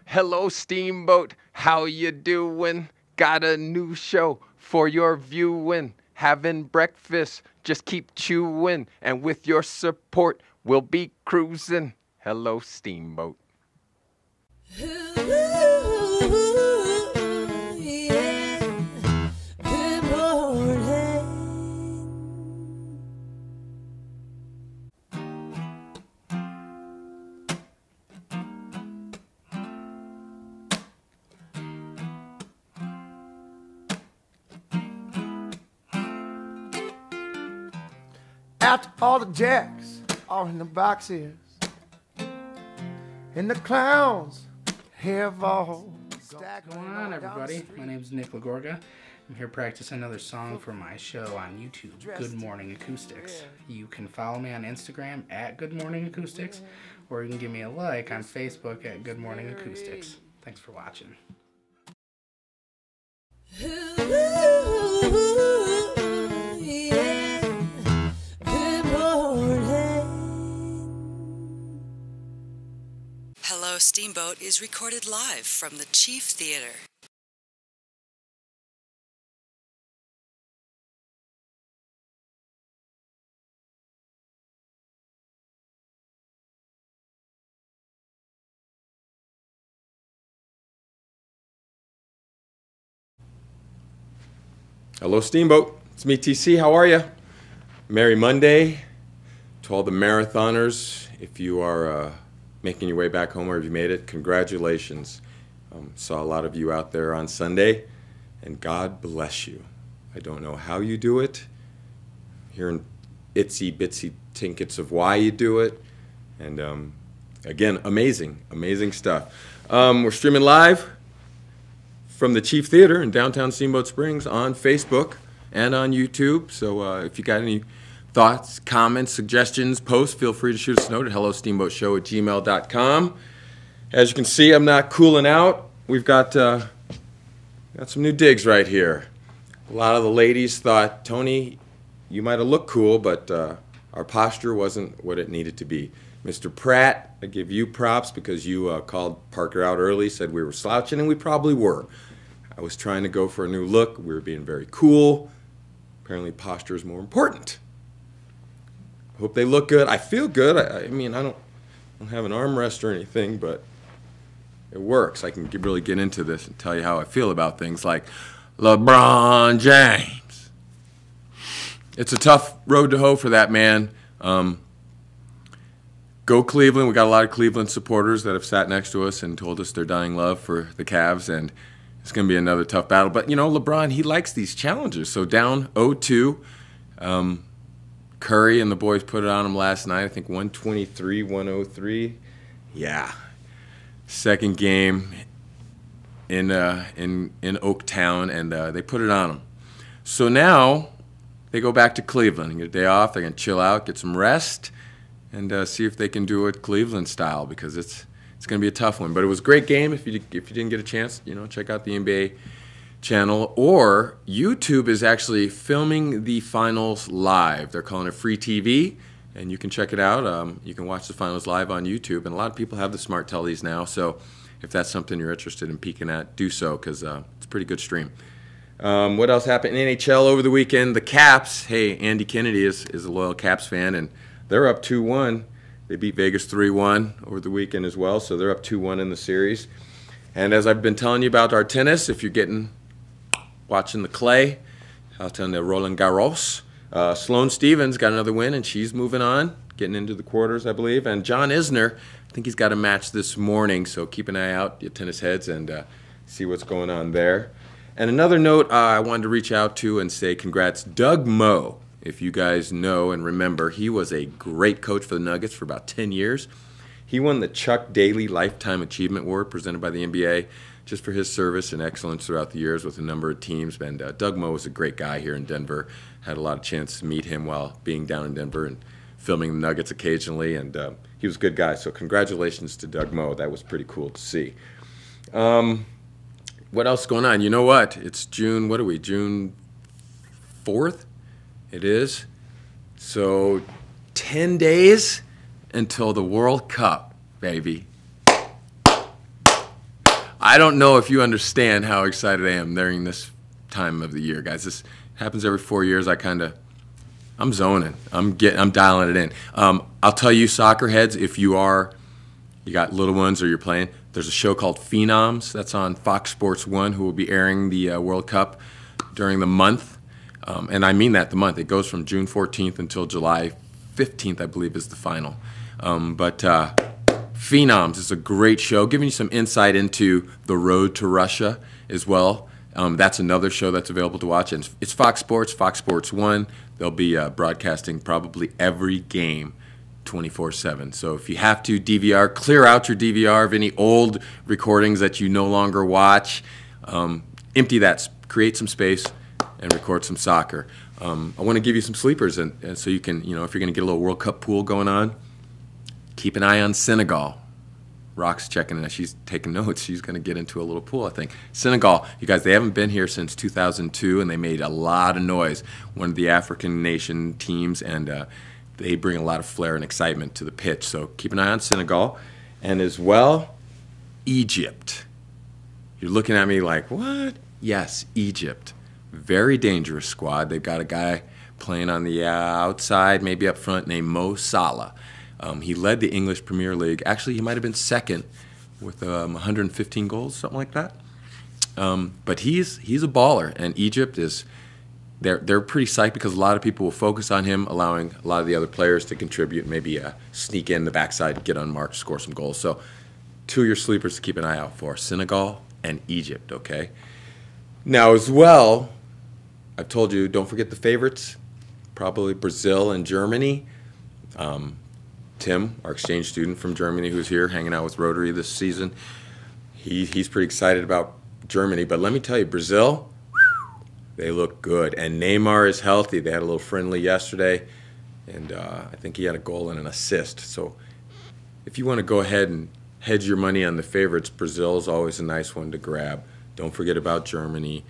Hello, Steamboat. How you doing? Got a new show for your viewing. Having breakfast, just keep chewing. And with your support, we'll be cruising. Hello, Steamboat. After all the jacks are in the boxes, and the clowns have all What's going on, everybody? My name is Nick Lagorga. I'm here practicing another song for my show on YouTube, Good Morning Acoustics. You can follow me on Instagram at Good Morning Acoustics, or you can give me a like on Facebook at Good Morning Acoustics. Thanks for watching. Hello, Steamboat is recorded live from the Chief Theater. Hello, Steamboat. It's me, TC. How are you? Merry Monday to all the marathoners. If you are making your way back home or if you made it, congratulations. Saw a lot of you out there on Sunday, and God bless you. I don't know how you do it. Hearing itsy bitsy tinkets of why you do it. And again, amazing stuff. We're streaming live from the Chief Theater in downtown Steamboat Springs on Facebook and on YouTube. So if you got any thoughts, comments, suggestions, posts, feel free to shoot us a note at hellosteamboatshow@gmail.com. As you can see, I'm not cooling out. We've got some new digs right here. A lot of the ladies thought, Tony, you might have looked cool, but our posture wasn't what it needed to be. Mr. Pratt, I give you props because you called Parker out early, said we were slouching, and we probably were. I was trying to go for a new look. We were being very cool. Apparently posture is more important. Hope they look good. I feel good. I mean, I don't have an armrest or anything, but it works. I can really get into this and tell you how I feel about things like LeBron James. It's a tough road to hoe for that man. Go Cleveland. We got a lot of Cleveland supporters that have sat next to us and told us their dying love for the Cavs, and it's going to be another tough battle. But, you know, LeBron, he likes these challenges. So down 0-2. Curry and the boys put it on him last night. I think 123, 103. Yeah. Second game in Oaktown, and they put it on him. So now they go back to Cleveland and get a day off. They're going to chill out, get some rest, and see if they can do it Cleveland style, because it's going to be a tough one. But it was a great game. If you didn't get a chance, you know, check out the NBA channel, or YouTube is actually filming the finals live. They're calling it free TV, and you can check it out. You can watch the finals live on YouTube, and a lot of people have the smart tellies now, so if that's something you're interested in peeking at, do so, because it's a pretty good stream. What else happened in NHL over the weekend? The Caps. Hey, Andy Kennedy is a loyal Caps fan, and they're up 2-1. They beat Vegas 3-1 over the weekend as well, so they're up 2-1 in the series. And as I've been telling you about our tennis, if you're watching the clay out on the Roland Garros, Sloane Stephens got another win, and she's moving on, getting into the quarters, I believe. And John Isner, I think he's got a match this morning, so keep an eye out, you tennis heads, and see what's going on there. And another note, I wanted to reach out to and say congrats, Doug Moe. If you guys know and remember, he was a great coach for the Nuggets for about 10 years. He won the Chuck Daly Lifetime Achievement Award presented by the NBA just for his service and excellence throughout the years with a number of teams. And Doug Moe was a great guy here in Denver. Had a lot of chance to meet him while being down in Denver and filming the Nuggets occasionally. And he was a good guy. So congratulations to Doug Moe. That was pretty cool to see. What else is going on? You know what? It's June, what are we, June 4th? It is. So 10 days until the World Cup, baby. I don't know if you understand how excited I am during this time of the year, guys. This happens every 4 years. I'm zoning. I'm dialing it in. I'll tell you, soccer heads, if you got little ones or you're playing, there's a show called Phenoms that's on Fox Sports 1 who will be airing the World Cup during the month. And I mean that, the month. It goes from June 14th until July 15th, I believe, is the final. But Phenoms is a great show, giving you some insight into the road to Russia as well. That's another show that's available to watch. And it's Fox Sports 1. They'll be broadcasting probably every game 24/7. So if you have to DVR, clear out your DVR of any old recordings that you no longer watch. Empty that, create some space, and record some soccer. I want to give you some sleepers, and so you can, if you're going to get a little World Cup pool going on, keep an eye on Senegal. Rock's checking it. She's taking notes. She's going to get into a little pool, I think. Senegal, you guys, they haven't been here since 2002, and they made a lot of noise. One of the African nation teams, and they bring a lot of flair and excitement to the pitch. So keep an eye on Senegal. And as well, Egypt. You're looking at me like, what? Yes, Egypt. Very dangerous squad. They've got a guy playing on the outside, maybe up front, named Mo Salah. He led the English Premier League. Actually, he might have been second with 115 goals, something like that. But he's a baller, and Egypt is they're pretty psyched because a lot of people will focus on him, allowing a lot of the other players to contribute, maybe sneak in the backside, get unmarked, score some goals. So 2 of your sleepers to keep an eye out for, Senegal and Egypt, okay? Now, as well, I've told you, don't forget the favorites, probably Brazil and Germany. Tim, our exchange student from Germany who's here hanging out with Rotary this season, he's pretty excited about Germany. But let me tell you, Brazil, they look good. And Neymar is healthy. They had a little friendly yesterday, and I think he had a goal and an assist. So if you want to go ahead and hedge your money on the favorites, Brazil is always a nice one to grab. Don't forget about Germany.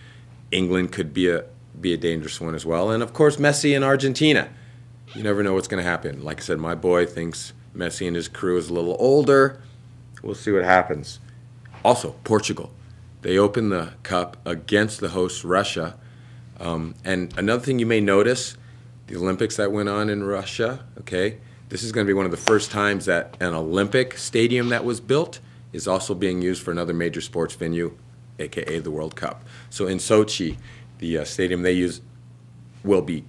England could be a dangerous one as well. And, of course, Messi and Argentina. You never know what's going to happen. Like I said, my boy thinks Messi and his crew is a little older. We'll see what happens. Also, Portugal. They opened the cup against the host, Russia. And another thing you may notice, the Olympics that went on in Russia, okay, this is going to be one of the first times that an Olympic stadium that was built is also being used for another major sports venue, a.k.a. the World Cup. So in Sochi, the stadium they use will be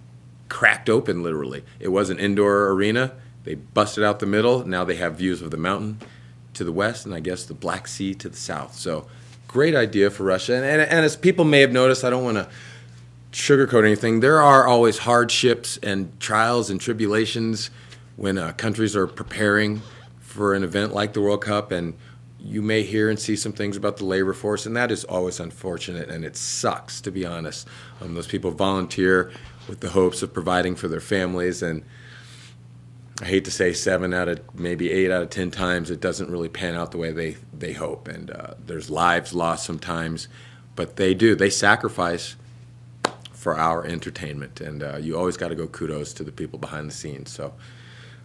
cracked open, literally. It was an indoor arena. They busted out the middle. Now they have views of the mountain to the west and I guess the Black Sea to the south. So great idea for Russia. And as people may have noticed, I don't want to sugarcoat anything. There are always hardships and trials and tribulations when countries are preparing for an event like the World Cup, and you may hear and see some things about the labor force, and that is always unfortunate, and it sucks, to be honest. Those people volunteer with the hopes of providing for their families, and I hate to say 7 out of maybe 8 out of 10 times it doesn't really pan out the way they hope, and there's lives lost sometimes, but they sacrifice for our entertainment, and you always got to go kudos to the people behind the scenes. So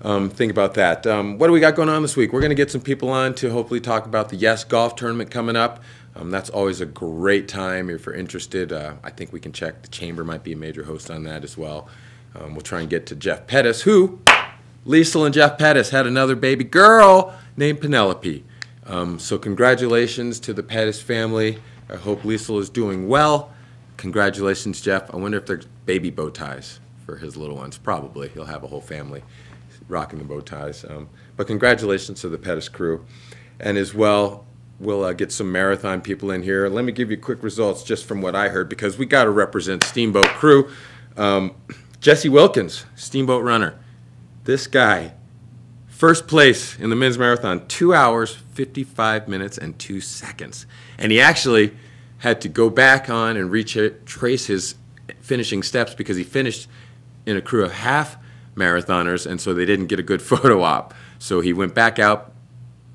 think about that. What do we got going on this week? We're going to get some people on to hopefully talk about the Yes Golf Tournament coming up. That's always a great time if you're interested. I think we can check. The Chamber might be a major host on that as well. We'll try and get to Jeff Pettis, who, Liesl and Jeff Pettis had another baby girl named Penelope. So congratulations to the Pettis family. I hope Liesl is doing well. Congratulations, Jeff. I wonder if there's baby bow ties for his little ones. Probably. He'll have a whole family rocking the bow ties. But congratulations to the Pettis crew. And as well, we'll get some marathon people in here. Let me give you quick results just from what I heard, because we got to represent Steamboat crew. Jesse Wilkins, Steamboat runner. This guy, first place in the men's marathon, 2 hours, 55 minutes, and 2 seconds. And he actually had to go back on and retrace his finishing steps because he finished in a crew of half marathoners, and so they didn't get a good photo op. So he went back out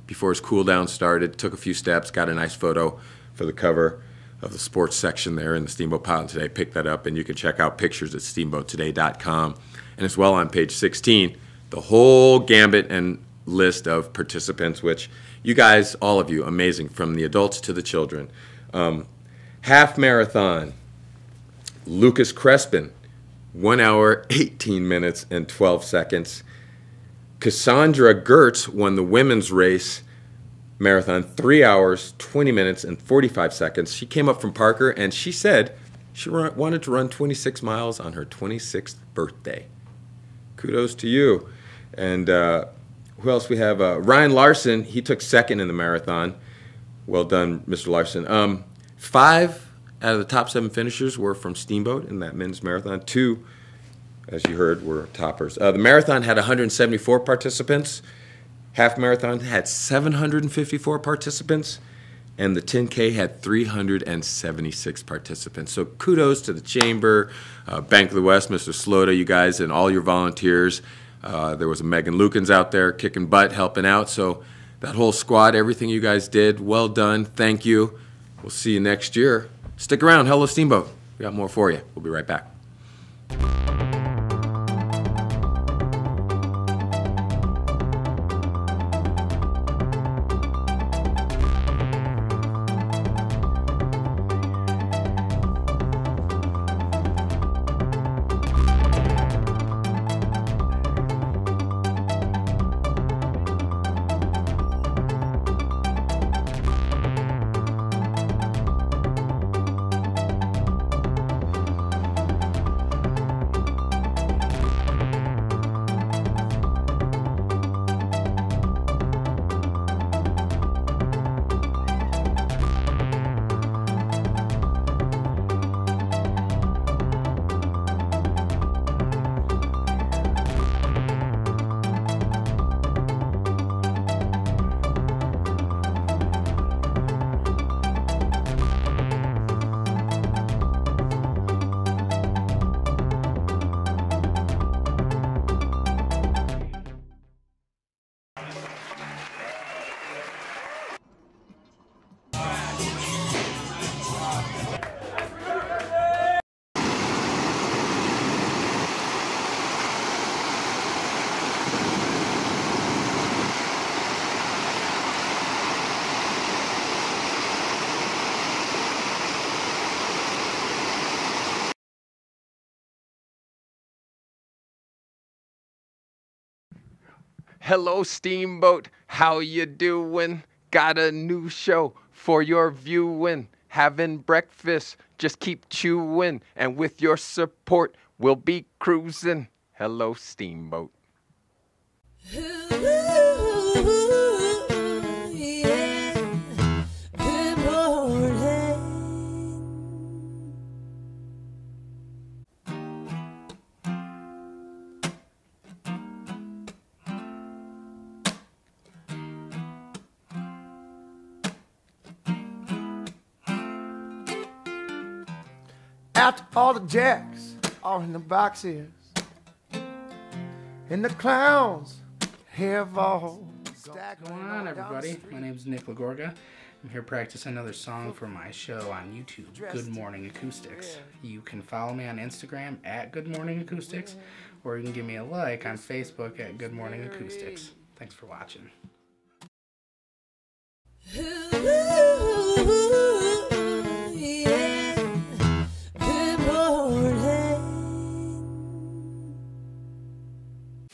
before his cool down started, took a few steps, got a nice photo for the cover of the sports section there in the Steamboat Pilot Today. Pick that up, and you can check out pictures at steamboattoday.com. And as well on page 16, the whole gambit and list of participants, which you guys, all of you, amazing, from the adults to the children. Half marathon, Lucas Crespin, 1 hour, 18 minutes, and 12 seconds. Cassandra Gertz won the women's race marathon, 3 hours, 20 minutes, and 45 seconds. She came up from Parker, and she said she wanted to run 26 miles on her 26th birthday. Kudos to you. And who else we have? Ryan Larson, he took second in the marathon. Well done, Mr. Larson. 5 out of the top 7 finishers were from Steamboat in that men's marathon. 2, as you heard, were toppers. The marathon had 174 participants. Half marathon had 754 participants. And the 10K had 376 participants. So kudos to the Chamber, Bank of the West, Mr. Slota, you guys, and all your volunteers. There was a Megan Lukens out there kicking butt, helping out. So that whole squad, everything you guys did, well done. Thank you. We'll see you next year. Stick around. Hello, Steamboat. We got more for you. We'll be right back. Hello, Steamboat. How you doing? Got a new show for your viewing. Having breakfast, just keep chewing. And with your support, we'll be cruising. Hello, Steamboat. After all the jacks are in the boxes, and the clowns have all stacked. What's going on, everybody? My name is Nick Lagorga. I'm here practicing another song for my show on YouTube, Good Morning Acoustics. You can follow me on Instagram at Good Morning Acoustics, or you can give me a like on Facebook at Good Morning Acoustics. Thanks for watching.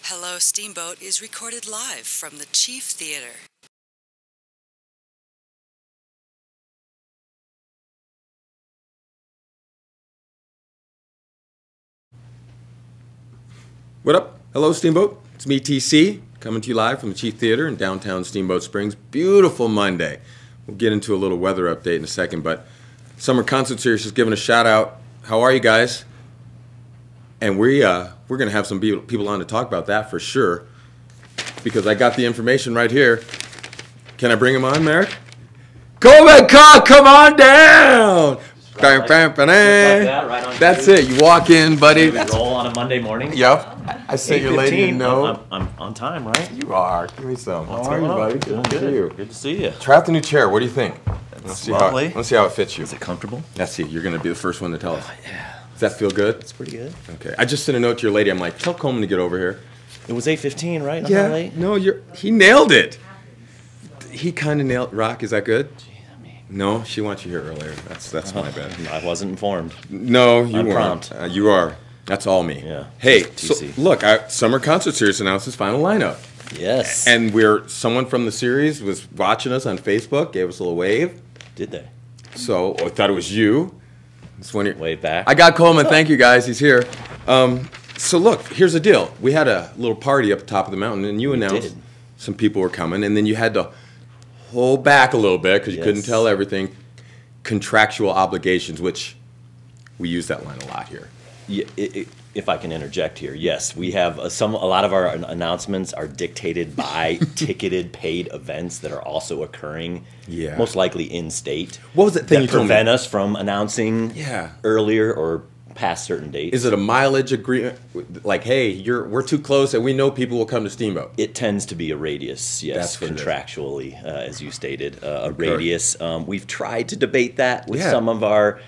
Hello, Steamboat is recorded live from the Chief Theater. What up? Hello, Steamboat. It's me, TC, coming to you live from the Chief Theater in downtown Steamboat Springs. Beautiful Monday. We'll get into a little weather update in a second, but Summer Concert Series is giving a shout out. How are you guys? And we're going to have some people on to talk about that for sure, because I got the information right here. Can I bring him on, Merrick? Coleman Cock, come on down! Like that, right on That's cue. it. You walk in, buddy. We roll on a Monday morning. Yep. I sent your lady a 8:15. note. I'm on time, right? You are. Give me some. What's How are you, going on? buddy? Doing Good to see good. you. Good to see you. Try out the new chair. What do you think? It's lovely. Let's see how it fits you. Is it comfortable? Let's see. You're going to be the first one to tell us. Yeah. Does that feel good? It's pretty good. Okay. I just sent a note to your lady. I'm like, tell Coleman to get over here. It was 8:15, right? Not Yeah. late? No, he nailed it. He kind of nailed. Rock, is that good? No, she wants you here earlier. That's my bad. I wasn't informed. No, you I'm weren't. prompt. You are. That's all me. Yeah. Hey, so, TC. look, Summer Concert Series announced its final lineup. Yes. And someone from the series was watching us on Facebook, gave us a little wave. Did they? So I thought it was you. It's when you're, Wave back. I got Coleman. Thank you, guys. He's here. So look, here's the deal. We had a little party up the top of the mountain, and you announced did. some people were coming, and then you had to hold back a little bit because you couldn't Yes. tell everything. Contractual obligations, which we use that line a lot here. Yeah, if I can interject here, yes, we have a lot of our announcements are dictated by ticketed paid events that are also occurring, Yeah. most likely in state. What was that thing that you told me? prevent us from announcing Yeah. earlier or past certain dates? Is it a mileage agreement? Like, hey, we're too close, and we know people will come to Steamboat. It tends to be a radius, yes, That's what it is. contractually, as you stated, a radius. We've tried to debate that with Yeah. some of our,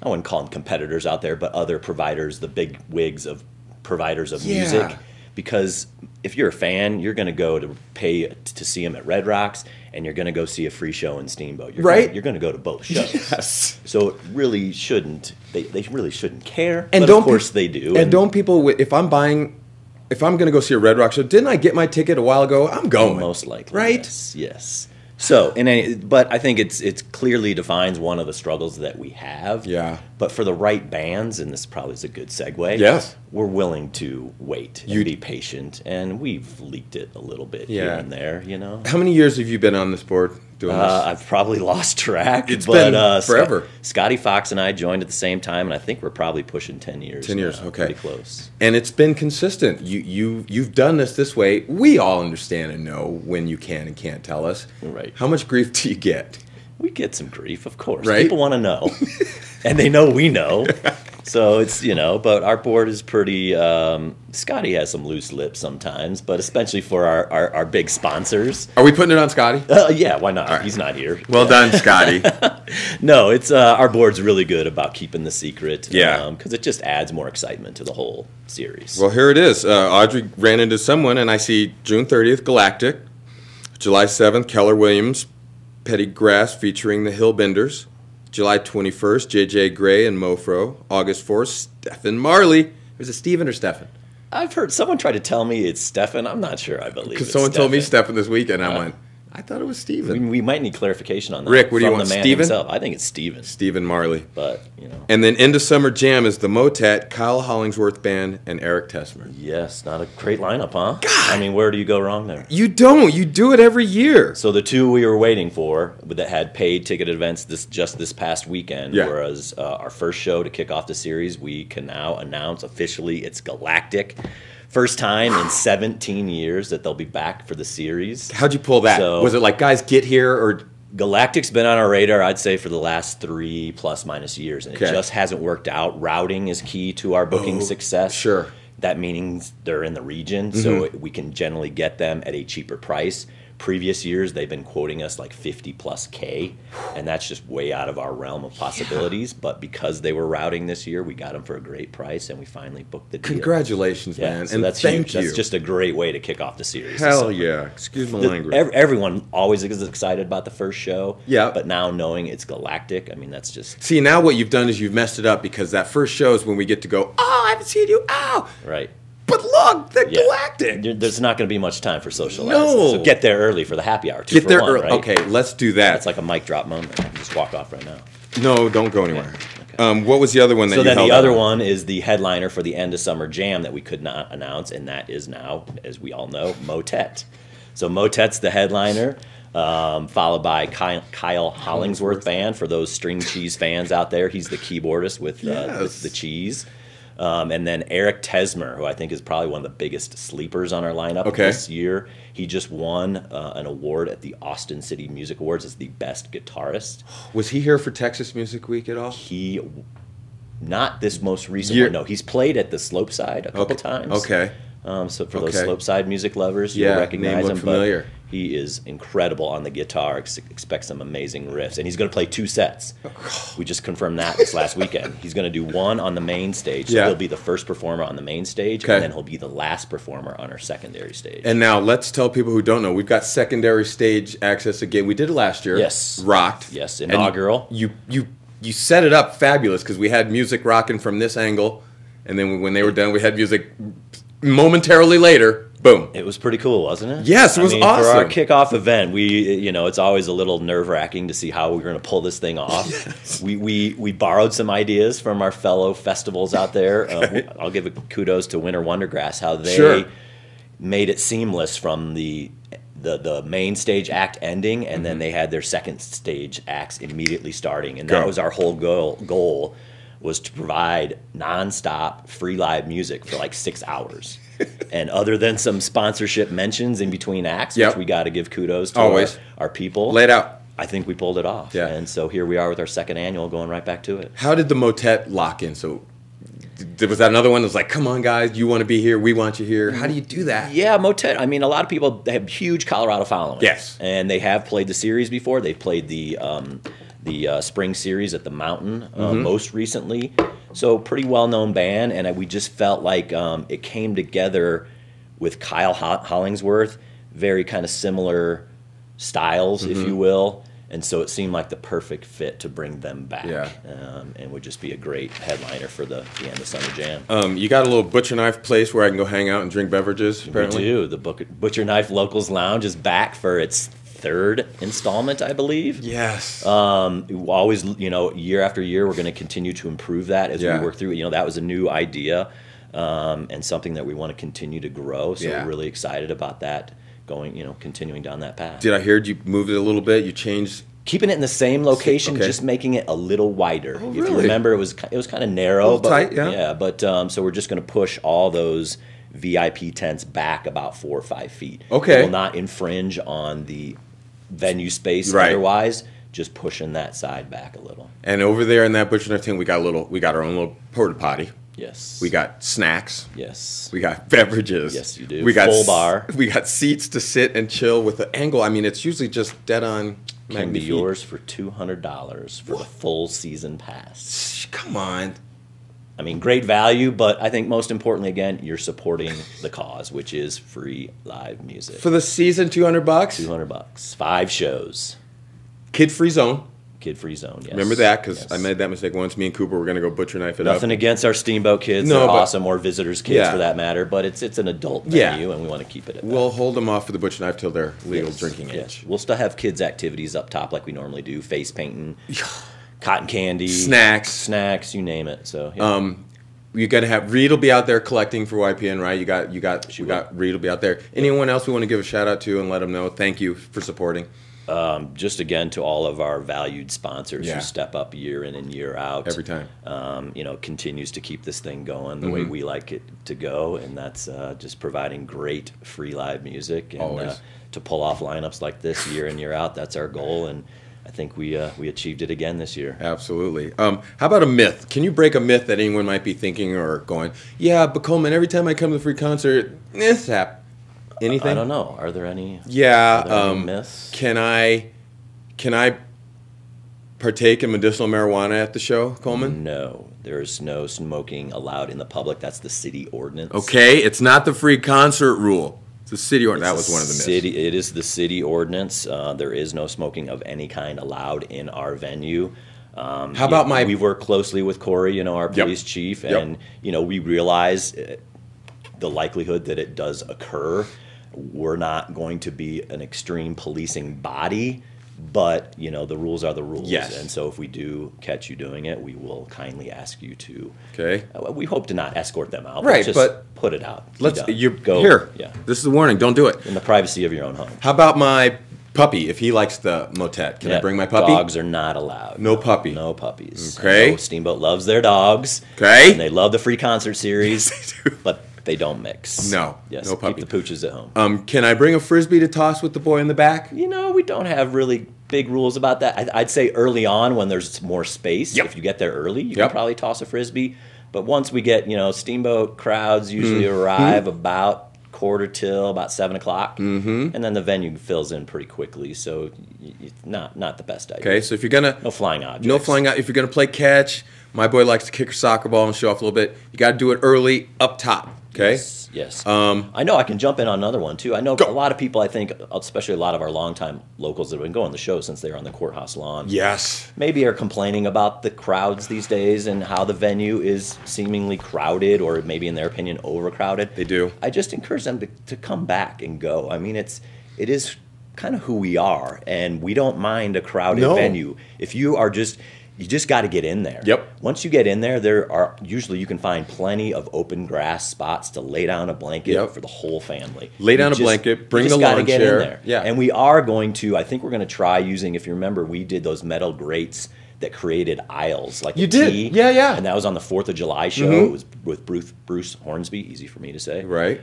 I wouldn't call them competitors out there, but other providers, the big wigs of providers of Yeah. music. Because if you're a fan, you're going to go to pay to see them at Red Rocks, and you're going to go see a free show in Steamboat. Right. You're going to go to both shows. Yes. So it really shouldn't. They really shouldn't care. And but don't of course they do. And don't people? If I'm going to go see a Red Rock show, didn't I get my ticket a while ago? I'm going. Most likely, right? Yes. So, but I think it's clearly defines one of the struggles that we have. Yeah. But for the right bands, and this probably is a good segue. Yes. We're willing to wait and be patient, and we've leaked it a little bit here Yeah. and there. You know. How many years have you been on this board doing this? I've probably lost track. It's been forever. Scotty Fox and I joined at the same time, and I think we're probably pushing 10 years. 10 years, now, okay. Pretty close. And it's been consistent. You've done this way. We all understand and know when you can and can't tell us. Right. How much grief do you get? We get some grief, of course. Right? People want to know, and they know we know. So it's, but our board is pretty, Scotty has some loose lips sometimes, but especially for our big sponsors. Are we putting it on Scotty? Yeah, why not? All right. He's not here. Well done, Scotty. No, it's our board's really good about keeping the secret. Yeah. Because it just adds more excitement to the whole series. Well, here it is. Audrey ran into someone, and I see June 30th, Galactic. July 7th, Keller Williams, Petty Grass featuring the Hillbenders. July 21st, J.J. Gray and Mofro. August 4th, Stephen Marley. Is it Stephen or Stephen? I've heard someone try to tell me it's Stefan. I'm not sure I believe Because it's someone told me Stefan. Stephen this weekend, and I went, I thought it was Stephen. We might need clarification on that. Rick, what do you from want, the man Steven? himself. I think it's Steven. Stephen Marley. But, And then into Summer Jam is the Motet, Kyle Hollingsworth Band, and Eric Tessmer. Yes, not a great lineup, huh? I mean, where do you go wrong there? You don't. You do it every year. So the two we were waiting for that had paid ticket events this past weekend, Yeah. whereas our first show to kick off the series, we can now announce officially it's Galactic. First time in 17 years that they'll be back for the series. How'd you pull that? So- Was it like, guys, get here, or... Galactic's been on our radar, I'd say, for the last 3 plus-minus years, and Okay. it just hasn't worked out. Routing is key to our booking success. sure. That means they're in the region, so we can generally get them at a cheaper price. Previous years, they've been quoting us like 50 plus K, and that's just way out of our realm of possibilities. But because they were routing this year, we got them for a great price, and we finally booked the deal. Congratulations, Yeah, man. so and that's thank huge. you. That's just a great way to kick off the series. Hell yeah. Excuse my language. Everyone always is excited about the first show. Yeah. But now knowing it's Galactic, I mean, that's just See, now what you've done is you've messed it up, because that first show is when we get to go, oh, I haven't seen you, oh. right. But look, they're Yeah. Galactic. There's not going to be much time for socializing. No. So get there early for the happy hour. 2 Get for there 1, early. right? Okay, let's do that. That's like a mic drop moment. I can just walk off right now. No, don't go anywhere. Okay. What was the other one that So you then held the other out on? one is the headliner for the end of Summer Jam that we could not announce, and that is now, as we all know, Motet. So Motet's the headliner, followed by Kyle Hollingsworth Band. For those string cheese fans out there, he's the keyboardist with Yes. the cheese. And then Eric Tessmer, who I think is probably one of the biggest sleepers on our lineup Okay. this year. He just won an award at the Austin City Music Awards as the best guitarist. Was he here for Texas Music Week at all? He, not this most recent Year- one, no. He's played at the Slopeside a couple times. Okay. So for those Okay. Slopeside music lovers, Yeah, you'll recognize name him. looked familiar. But He is incredible on the guitar. Expect some amazing riffs. And he's going to play 2 sets. We just confirmed that this last weekend. He's going to do one on the main stage. So he'll be the first performer on the main stage, and then he'll be the last performer on our secondary stage. And now let's tell people who don't know, we've got secondary stage access again. We did it last year. Yes. Rocked. Yes, inaugural. And you set it up fabulous because we had music rocking from this angle, and then when they were done, we had music momentarily later. Boom. It was pretty cool, wasn't it? Yes, it was awesome. For our kickoff event, it's always a little nerve-wracking to see how we're going to pull this thing off. Yes. We borrowed some ideas from our fellow festivals out there. I'll give a kudos to Winter Wondergrass, how they made it seamless from the main stage act ending, and then they had their second stage acts immediately starting. And that was our whole goal was to provide nonstop free live music for like 6 hours. And other than some sponsorship mentions in between acts, which we got to give kudos to our people. Lay it out. I think we pulled it off. Yeah. And so here we are with our second annual going right back to it. How did the motet lock in? So was that another one that was like, come on, guys, you want to be here, we want you here. How do you do that? Yeah, motet. I mean, a lot of people have huge Colorado followings. Yes. And they have played the series before. They've played the spring series at the Mountain most recently. So pretty well-known band, and we just felt like it came together with Kyle Hollingsworth, very kind of similar styles, if you will, and so it seemed like the perfect fit to bring them back, and would just be a great headliner for the end of Summer Jam. You got a little Butcher Knife place where I can go hang out and drink beverages, apparently? We do. The Butcher Knife Locals Lounge is back for its 3rd installment, I believe. Yes. Always, year after year, we're going to continue to improve that as we work through it. That was a new idea and something that we want to continue to grow. So we're really excited about that continuing down that path. Did I hear you moved it a little bit? You changed? Keeping it in the same location, just making it a little wider. Oh, if really? you remember, it was kind of narrow. Tight, but so we're just going to push all those VIP tents back about 4 or 5 feet. Okay. It will not infringe on the venue space otherwise, just pushing that side back a little. And over there in that Butcher Knife tent, we got our own little porta potty. Yes. We got snacks. Yes. We got beverages. Yes, you do. We got full bar. We got seats to sit and chill with the angle. I mean, it's usually just dead on. Can be yours for $200 for the full season pass. Come on. I mean, great value, but I think most importantly, again, you're supporting the cause, which is free live music. For the season, $200. $200, 5 shows. Kid-free zone. Kid-free zone, yes. Remember that, because I made that mistake once. Me and Cooper were going to go Butcher Knife it up. Nothing against our Steamboat kids. They're awesome, or visitors' kids for that matter, but it's an adult venue, and we want to keep it at that. We'll hold them off for the Butcher Knife till they're legal drinking age. We'll still have kids' activities up top like we normally do, face painting, cotton candy. Snacks, you name it. So you're gonna have Reed will be out there collecting for YPN, right? You got Reed will be out there. Anyone else we want to give a shout out to and let them know thank you for supporting? Just again to all of our valued sponsors who step up year in and year out every time. Continues to keep this thing going the way we like it to go, and that's just providing great free live music and to pull off lineups like this year in year out. That's our goal, and I think we achieved it again this year. Absolutely. How about a myth? Can you break a myth that anyone might be thinking or going, yeah, but Coleman, every time I come to the free concert, this happens. Anything? I don't know. Are there any? Yeah. Myths? Can I partake in medicinal marijuana at the show, Coleman? No. There's no smoking allowed in the public. That's the city ordinance. Okay. It's not the free concert rule. It's the city ordinance. That was one of the myths. It is the city ordinance. There is no smoking of any kind allowed in our venue. How about we work closely with Corey, our police chief, and we realize the likelihood that it does occur. We're not going to be an extreme policing body, but the rules are the rules. Yes. And so if we do catch you doing it, we will kindly ask you to. Okay. We hope to not escort them out. Right, but put it out. Go here. Yeah. This is a warning. Don't do it in the privacy of your own home. How about my puppy? If he likes the motet, can I bring my puppy? Dogs are not allowed. No puppy. No puppies. Okay. Steamboat loves their dogs. Okay. And they love the free concert series. Yes, they do. But they don't mix. No. Yes. No puppy. Keep the pooches at home. Can I bring a frisbee to toss with the boy in the back? We don't have really big rules about that. I'd say early on when there's more space, if you get there early, you can probably toss a frisbee. But once we get, Steamboat crowds usually arrive about quarter till about 7 o'clock, and then the venue fills in pretty quickly. So not the best idea. Okay, so if you're gonna no flying objects, If you're gonna play catch, my boy likes to kick a soccer ball and show off a little bit. You got to do it early up top. Okay. Yes. I know I can jump in on another one too. I know a lot of people, I think, especially a lot of our longtime locals that have been going to the show since they were on the courthouse lawn. Yes. Maybe are complaining about the crowds these days and how the venue is seemingly crowded or maybe in their opinion overcrowded. They do. I just encourage them to come back and go. I mean, it is kind of who we are, and we don't mind a crowded venue. If you just got to get in there. Yep. Once you get in there, usually you can find plenty of open grass spots to lay down a blanket for the whole family. Lay down a blanket, bring the lawn get chair. In there. Yeah. And we are going to, I think we're going to try using, if you remember, we did those metal grates that created aisles, like you did. T, yeah. And that was on the 4th of July show. It was with Bruce Hornsby, easy for me to say. Right.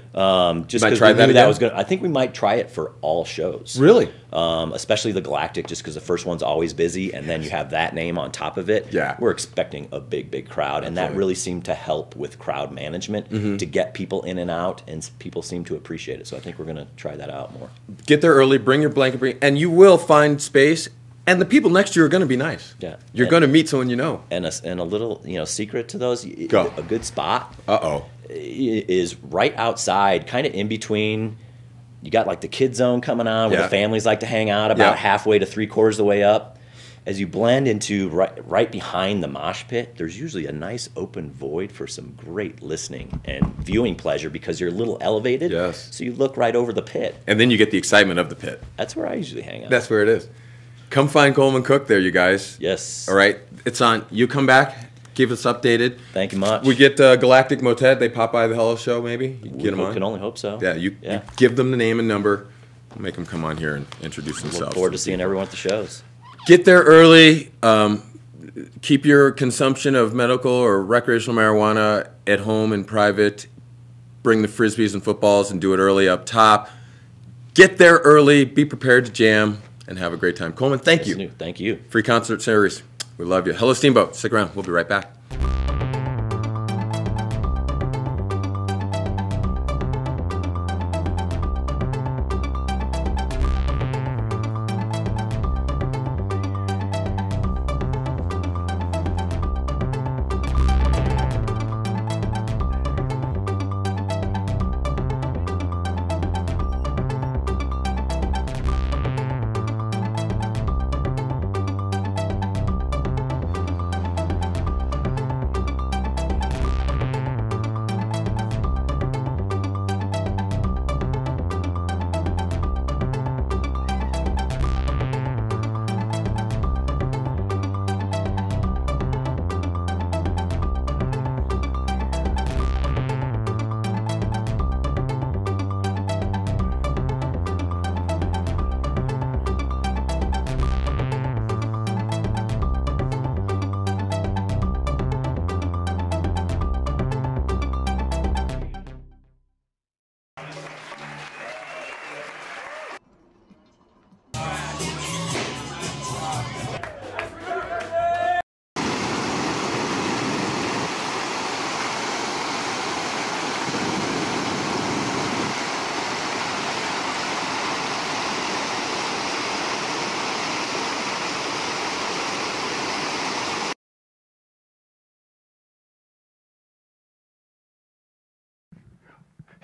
Just because we knew that was going. I think we might try it for all shows. Really? Especially the Galactic, just because the first one's always busy, and then you have that name on top of it. Yeah. We're expecting a big crowd, and that really seemed to help with crowd management to get people in and out, and people seem to appreciate it. So I think we're going to try that out more. Get there early, bring your blanket, and you will find space. And the people next to you are going to be nice. Yeah. You're going to meet someone you know. And a little, secret to those. Go. A good spot. Uh-oh. Is right outside, kind of in between. You got like the kid zone coming on where the families like to hang out about halfway to 3/4 of the way up. As you blend into right behind the mosh pit, there's usually a nice open void for some great listening and viewing pleasure because you're a little elevated. Yes. So you look right over the pit. And then you get the excitement of the pit. That's where I usually hang out. That's where it is. Come find Coleman Cook there, you guys. Yes. All right. It's on. You come back. Keep us updated. Thank you much. We get Galactic Motet. They pop by the Hello Show, maybe. You get them on. We can only hope so. Yeah. You give them the name and number. Make them come on here and introduce themselves. Look forward to seeing everyone at the shows. Get there early. Keep your consumption of medical or recreational marijuana at home and private. Bring the frisbees and footballs and do it early up top. Get there early. Be prepared to jam. And have a great time. Coleman, thank you. Thank you. Free concert series. We love you. Hello, Steamboat. Stick around. We'll be right back.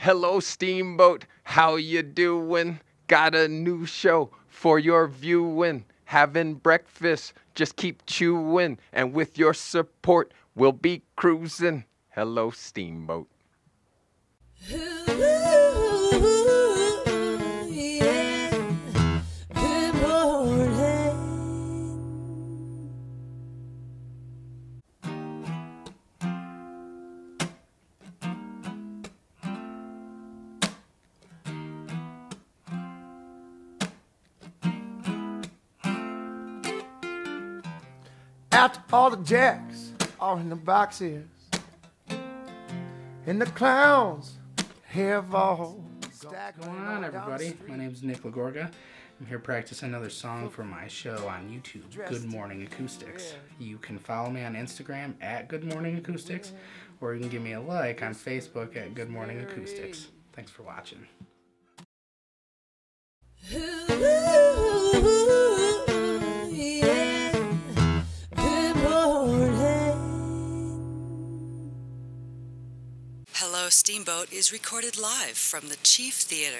Hello, Steamboat. How you doing? Got a new show for your viewing. Having breakfast, just keep chewing. And with your support, we'll be cruising. Hello, Steamboat. After all the jacks are in the boxes, and the clowns have all What's going on, everybody? My name is Nick Lagorga. I'm here practicing another song for my show on YouTube, Good Morning Acoustics. You can follow me on Instagram at Good Morning Acoustics, or you can give me a like on Facebook at Good Morning Acoustics. Thanks for watching. Hello, Steamboat is recorded live from the Chief Theater.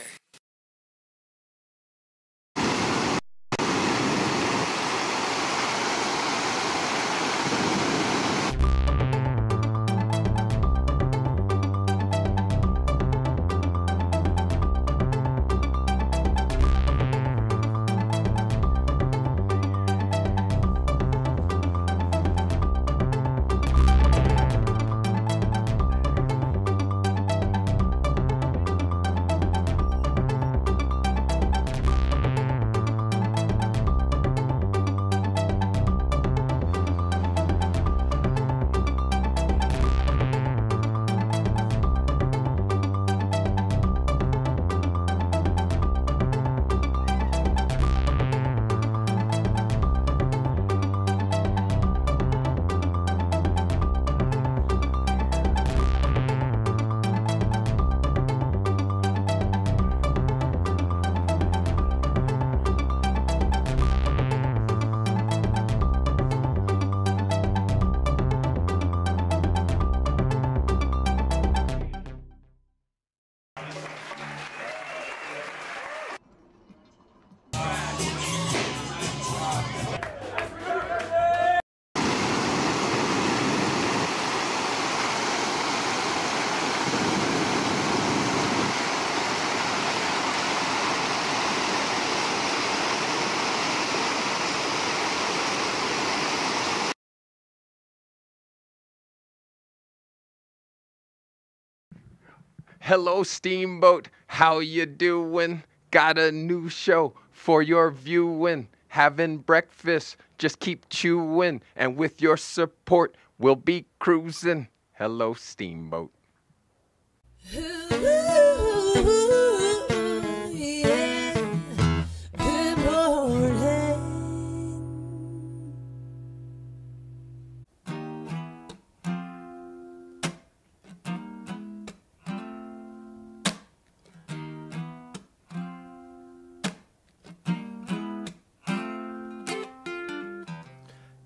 Hello, Steamboat. How you doing? Got a new show for your viewing. Having breakfast, just keep chewing. And with your support, we'll be cruising. Hello, Steamboat.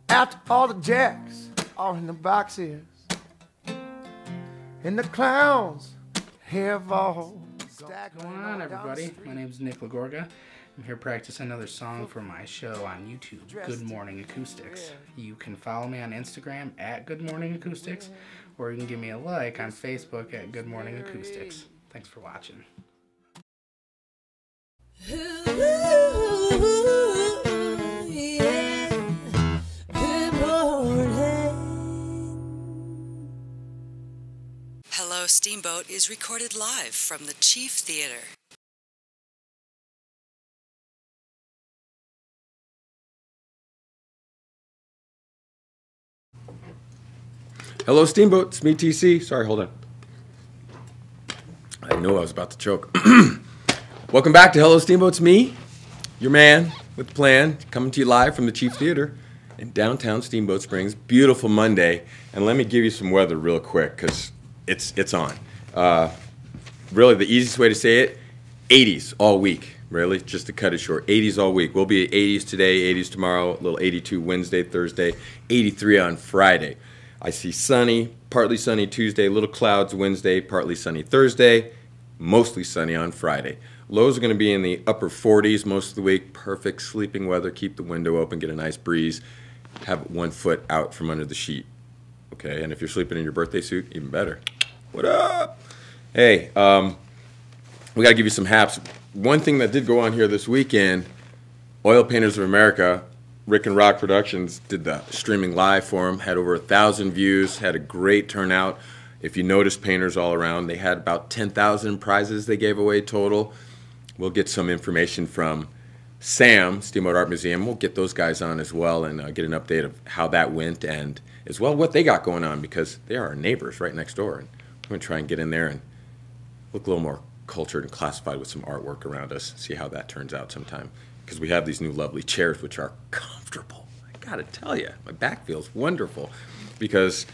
After all the jacks are in the boxes, and the clowns have all stacked. What's going on, everybody? My name is Nick Lagorga. I'm here practicing another song for my show on YouTube, Good Morning Acoustics. You can follow me on Instagram at Good Morning Acoustics, or you can give me a like on Facebook at Good Morning Acoustics. Thanks for watching. Hello, Steamboat is recorded live from the Chief Theater. Hello, Steamboat. It's me, TC. Sorry, hold on. I knew I was about to choke. Welcome back to Hello, Steamboat. It's me, your man with the plan, coming to you live from the Chief Theater in downtown Steamboat Springs. Beautiful Monday. And let me give you some weather real quick, because it's on. Really, the easiest way to say it, 80s all week. Really, just to cut it short, 80s all week. We'll be at 80s today, 80s tomorrow, a little 82 Wednesday, Thursday, 83 on Friday. I see sunny, partly sunny Tuesday, little clouds Wednesday, partly sunny Thursday, mostly sunny on Friday. Lows are going to be in the upper 40s most of the week. Perfect sleeping weather. Keep the window open, get a nice breeze. Have 1 foot out from under the sheet. Okay, and if you're sleeping in your birthday suit, even better. What up? Hey, we got to give you some haps. One thing that did go on here this weekend, Oil Painters of America, Rick and Rock Productions did the streaming live for them, had over 1,000 views, had a great turnout. If you notice painters all around, they had about 10,000 prizes they gave away total. We'll get some information from Sam, Steamboat Art Museum. We'll get those guys on as well and get an update of how that went and as well what they got going on, because they are our neighbors right next door. And we're going to try and get in there and look a little more cultured and classified with some artwork around us, see how that turns out sometime. Because we have these new lovely chairs, which are comfortable. I got to tell you, my back feels wonderful. Because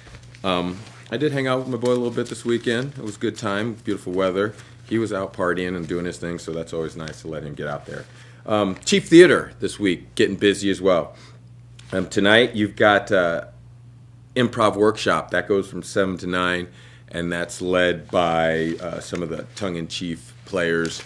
I did hang out with my boy a little bit this weekend. It was a good time, beautiful weather. he was out partying and doing his thing, so that's always nice to let him get out there. Chief Theater this week, getting busy as well. Tonight you've got improv workshop. That goes from 7 to 9, and that's led by some of the tongue-in-cheek players.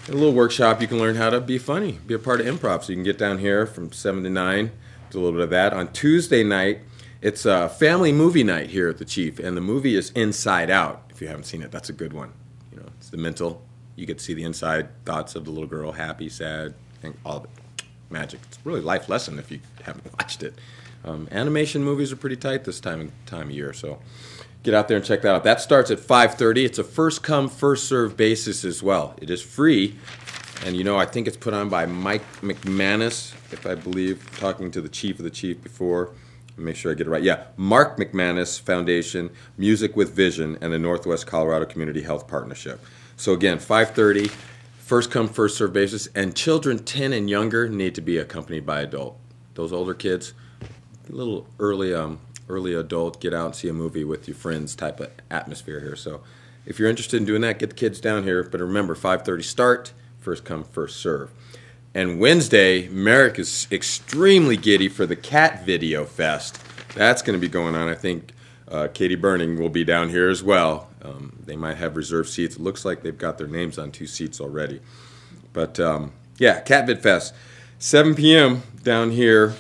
A little workshop, you can learn how to be funny, be a part of improv. So you can get down here from 7 to 9, do a little bit of that. On Tuesday night, it's a family movie night here at the Chief, and the movie is Inside Out. If you haven't seen it, that's a good one. You know, it's the mental. You get to see the inside thoughts of the little girl, happy, sad, and all of it. Magic. It's really a life lesson if you haven't watched it. Animation movies are pretty tight this time of year, so get out there and check that out. That starts at 5:30. It's a first-come, first-served basis as well. It is free, and you know, I think it's put on by Mike McManus, if I believe, talking to the chief of the Chief before. Make sure I get it right. Yeah, Mark McManus Foundation, Music with Vision, and the Northwest Colorado Community Health Partnership. So again, 5:30, first-come, first-served basis, and children 10 and younger need to be accompanied by adult. Those older kids, a little early adult, get out and see a movie with your friends type of atmosphere here. So if you're interested in doing that, get the kids down here. But remember, 5:30 start, first come, first serve. And Wednesday, Merrick is extremely giddy for the Cat Video Fest. That's going to be going on. I think Katie Burning will be down here as well. They might have reserved seats. It looks like they've got their names on 2 seats already. But yeah, Cat Vid Fest, 7 p.m. down here,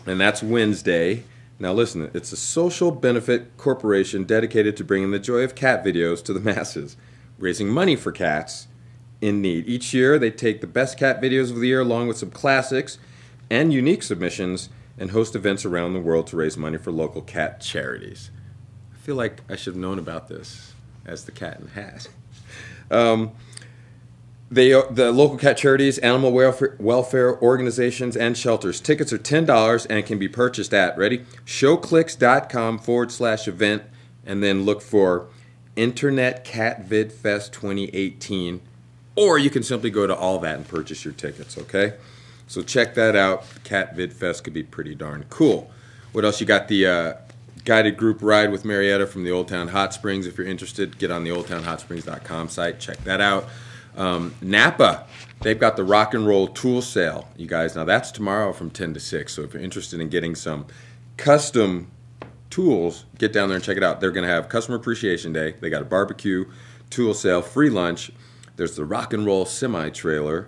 and that's Wednesday. Now listen, it's a social benefit corporation dedicated to bringing the joy of cat videos to the masses, raising money for cats in need. Each year, they take the best cat videos of the year along with some classics and unique submissions and host events around the world to raise money for local cat charities. I feel like I should have known about this as the Cat in the Hat. The local cat charities, animal welfare organizations, and shelters. Tickets are $10 and can be purchased at, ready? Showclicks.com/event, and then look for Internet Cat Vid Fest 2018. Or you can simply go to all that and purchase your tickets, okay? So check that out. Cat Vid Fest could be pretty darn cool. What else? You got the guided group ride with Marietta from the Old Town Hot Springs. If you're interested, get on the oldtownhotsprings.com site. Check that out. Napa, they've got the rock and roll tool sale, you guys. Now that's tomorrow from 10 to 6. So if you're interested in getting some custom tools, get down there and check it out. They're going to have Customer Appreciation Day. They got a barbecue, tool sale, free lunch. There's the rock and roll semi-trailer,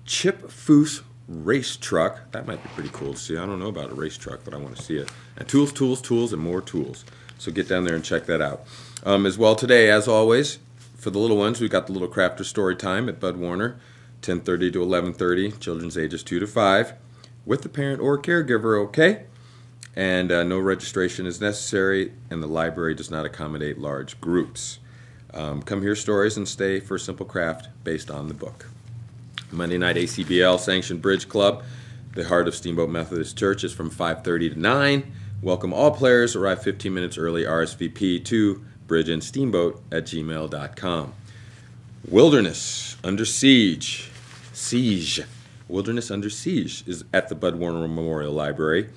Chip Foose race truck. That might be pretty cool to see. I don't know about a race truck, but I want to see it. And tools, tools, tools, and more tools. So get down there and check that out. As well today, as always, for the little ones, we've got the Little Crafter Story Time at Bud Warner, 10:30 to 11:30, children's ages 2 to 5, with the parent or caregiver, okay? And no registration is necessary, and the library does not accommodate large groups. Come hear stories and stay for a simple craft based on the book. Monday night ACBL Sanctioned Bridge Club, the heart of Steamboat Methodist Church, is from 5:30 to 9. Welcome all players. Arrive 15 minutes early. RSVP to bridgeandsteamboat@gmail.com. Wilderness Under Siege. Wilderness Under Siege is at the Bud Warner Memorial Library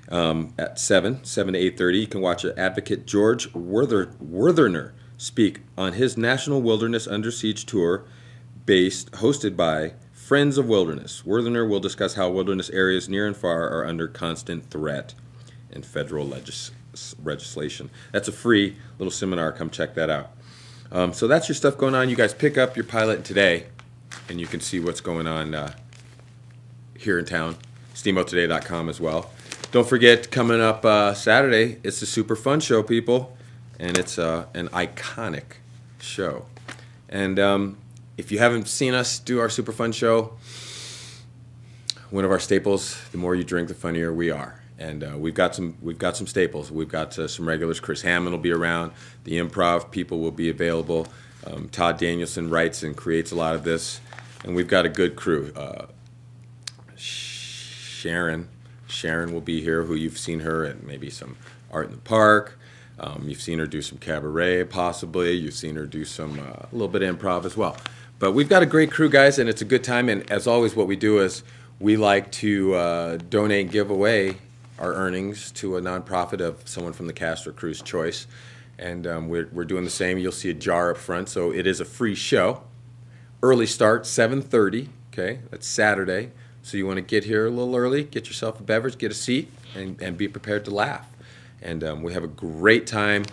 at 7 to 8:30. You can watch Advocate George Wertherner speak on his National Wilderness Under Siege tour hosted by Friends of Wilderness. Wertherner will discuss how wilderness areas near and far are under constant threat in federal legislation. That's a free little seminar. Come check that out. So that's your stuff going on. You guys pick up your pilot today, and you can see what's going on here in town. SteamboatToday.com as well. Don't forget, coming up Saturday, it's the Super Fun Show, people. And it's an iconic show. And if you haven't seen us do our Super Fun Show, one of our staples, the more you drink, the funnier we are. And we've got some staples. We've got some regulars. Chris Hammond will be around. The improv people will be available. Todd Danielson writes and creates a lot of this. And we've got a good crew. Sharon will be here, who you've seen her at maybe some Art in the Park. You've seen her do some cabaret, possibly. You've seen her do some a little bit of improv as well. But we've got a great crew, guys, and it's a good time. And as always, what we do is we like to donate and give away our earnings to a nonprofit of someone from the cast or crew's choice. And we're doing the same. You'll see a jar up front, so it is a free show. Early start, 7:30. Okay, that's Saturday. So you want to get here a little early, get yourself a beverage, get a seat, and be prepared to laugh. And we have a great time.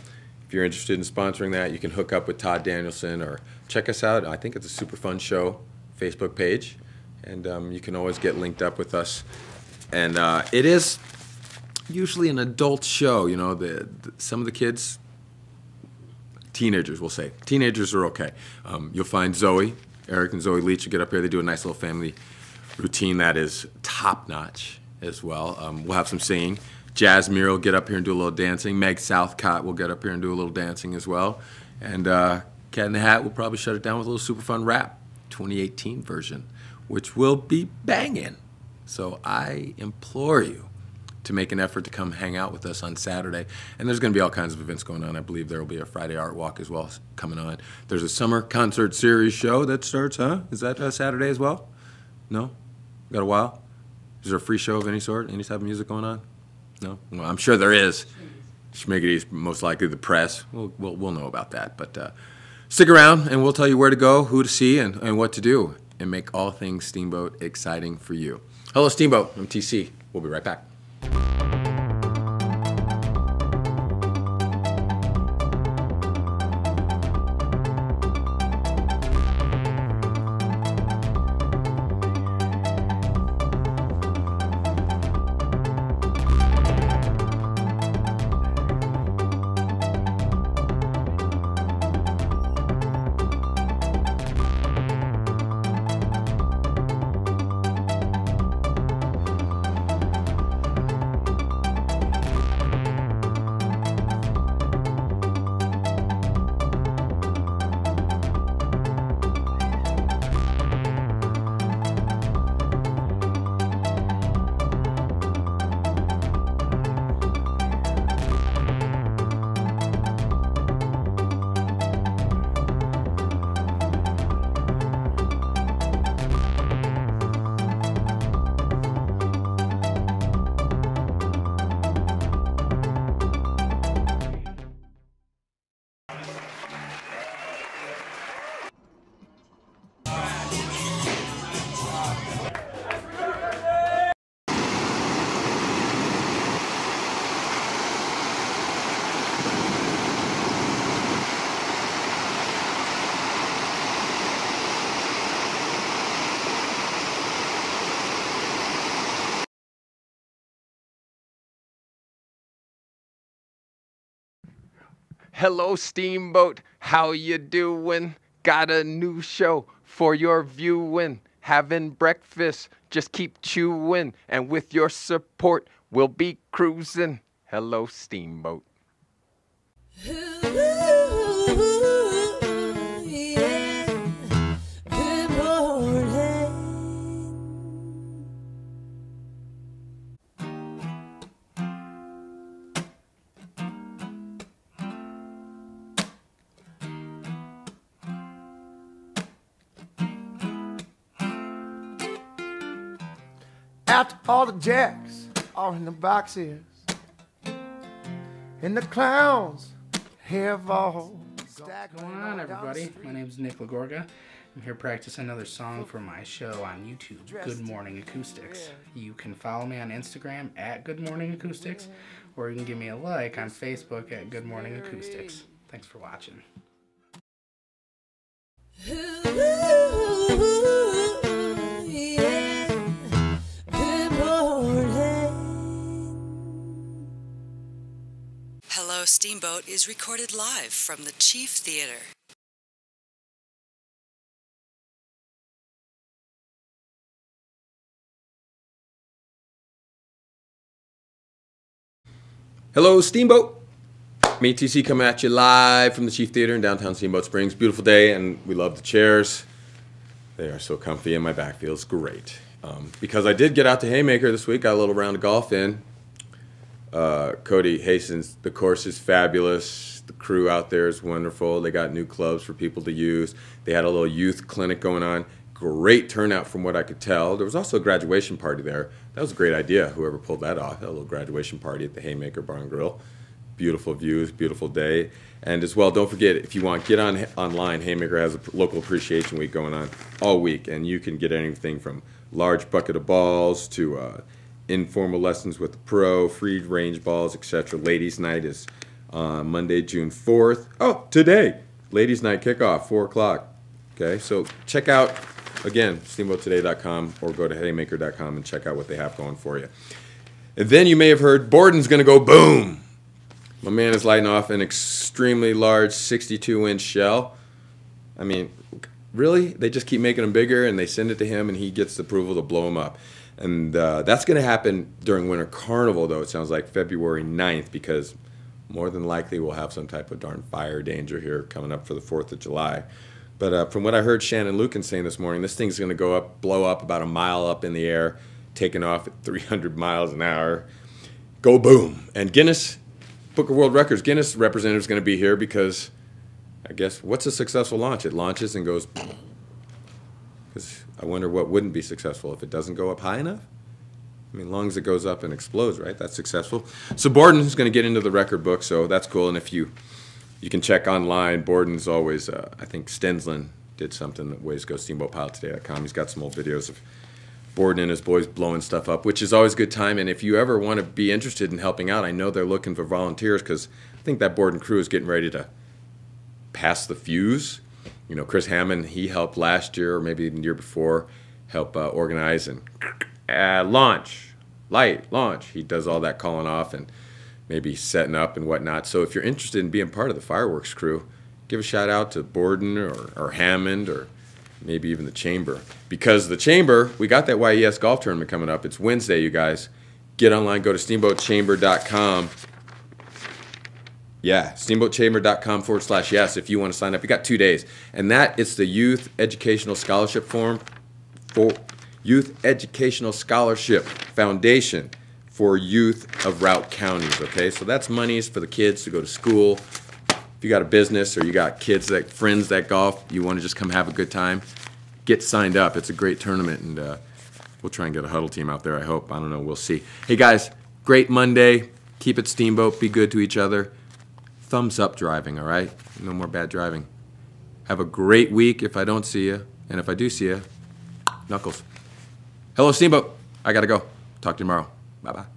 If you're interested in sponsoring that, you can hook up with Todd Danielson or check us out. I think it's a super fun show Facebook page, and you can always get linked up with us. And it is usually an adult show. You know, some of the kids, teenagers, we'll say. Teenagers are okay. You'll find Eric and Zoe Leach will get up here. They do a nice little family routine that is top-notch as well. We'll have some singing. Jazz Muir will get up here and do a little dancing. Meg Southcott will get up here and do a little dancing as well. And Cat in the Hat will probably shut it down with a little super fun rap, 2018 version, which will be banging. So I implore you to make an effort to come hang out with us on Saturday. And there's going to be all kinds of events going on. I believe there will be a Friday art walk as well coming on. There's a summer concert series show that starts, Is that Saturday as well? No? Got a while? Is there a free show of any sort? Any type of music going on? No? Well, I'm sure there is. Schmiggity is most likely the press. We'll know about that. But stick around, and we'll tell you where to go, who to see, and what to do, and make all things Steamboat exciting for you. Hello, Steamboat. I'm TC. We'll be right back. Hello, Steamboat. How you doing? Got a new show for your viewing. Having breakfast, just keep chewing. And with your support, we'll be cruising. Hello, Steamboat. After all the jacks are in the boxes, and the clowns have all What's going on, everybody? My name is Nick Lagorga. I'm here practicing another song for my show on YouTube, Good Morning Acoustics. You can follow me on Instagram at Good Morning Acoustics, or you can give me a like on Facebook at Good Morning Acoustics. Thanks for watching. Hello, Steamboat is recorded live from the Chief Theater. Hello, Steamboat. Me, TC, coming at you live from the Chief Theater in downtown Steamboat Springs. Beautiful day, and we love the chairs. They are so comfy, and my back feels great. Because I did get out to Haymaker this week, got a little round of golf in. Cody Hastings, the course is fabulous. The crew out there is wonderful. They got new clubs for people to use. They had a little youth clinic going on. Great turnout from what I could tell. There was also a graduation party there. That was a great idea, whoever pulled that off. Had a little graduation party at the Haymaker Bar and Grill. beautiful views, beautiful day. And as well, don't forget, if you want, get online. Haymaker has a local appreciation week going on all week, and you can get anything from large bucket of balls to informal lessons with the pro, free range balls, etc. Ladies' night is Monday, June 4th. Oh, today, ladies' night kickoff, 4 o'clock. Okay, so check out, again, steamboattoday.com or go to haymaker.com and check out what they have going for you. And then you may have heard Borden's going to go boom. My man is lighting off an extremely large 62-inch shell. I mean, really? They just keep making them bigger, and they send it to him, and he gets the approval to blow them up. And that's going to happen during Winter Carnival, though. It sounds like February 9th, because more than likely we'll have some type of darn fire danger here coming up for the 4th of July. But from what I heard Shannon Lucan saying this morning, this thing's going to blow up about a mile up in the air, taking off at 300 miles an hour. Go boom. And Guinness Book of World Records, Guinness representative is going to be here because, I guess, what's a successful launch? It launches and goes, because I wonder what wouldn't be successful if it doesn't go up high enough. I mean, as long as it goes up and explodes, right? That's successful. So Borden is going to get into the record book, so that's cool. And if you can check online, Borden's always, I think Stensland did something that ways go steamboatpilottoday.com. He's got some old videos of Borden and his boys blowing stuff up, which is always a good time. And if you ever want to be interested in helping out, I know they're looking for volunteers because I think that Borden crew is getting ready to pass the fuse. You know, Chris Hammond, he helped last year or maybe the year before help organize and launch. He does all that calling off and maybe setting up and whatnot. So if you're interested in being part of the fireworks crew, give a shout out to Borden or Hammond or maybe even the Chamber. Because the Chamber, we got that YES golf tournament coming up. It's Wednesday, you guys. Get online, go to steamboatchamber.com. Yeah, steamboatchamber.com/yes if you want to sign up. You got 2 days. And it's the Youth Educational Scholarship Forum for Youth Educational Scholarship Foundation for youth of route counties, okay? So that's monies for the kids to go to school. If you got a business or you got friends that golf, you want to just come have a good time, get signed up. It's a great tournament, and we'll try and get a huddle team out there, I hope. I don't know. We'll see. Hey, guys, great Monday. Keep it Steamboat. Be good to each other. Thumbs up driving, all right? No more bad driving. Have a great week if I don't see you, and if I do see you, knuckles. Hello, Steamboat. I got to go. Talk to you tomorrow. Bye-bye.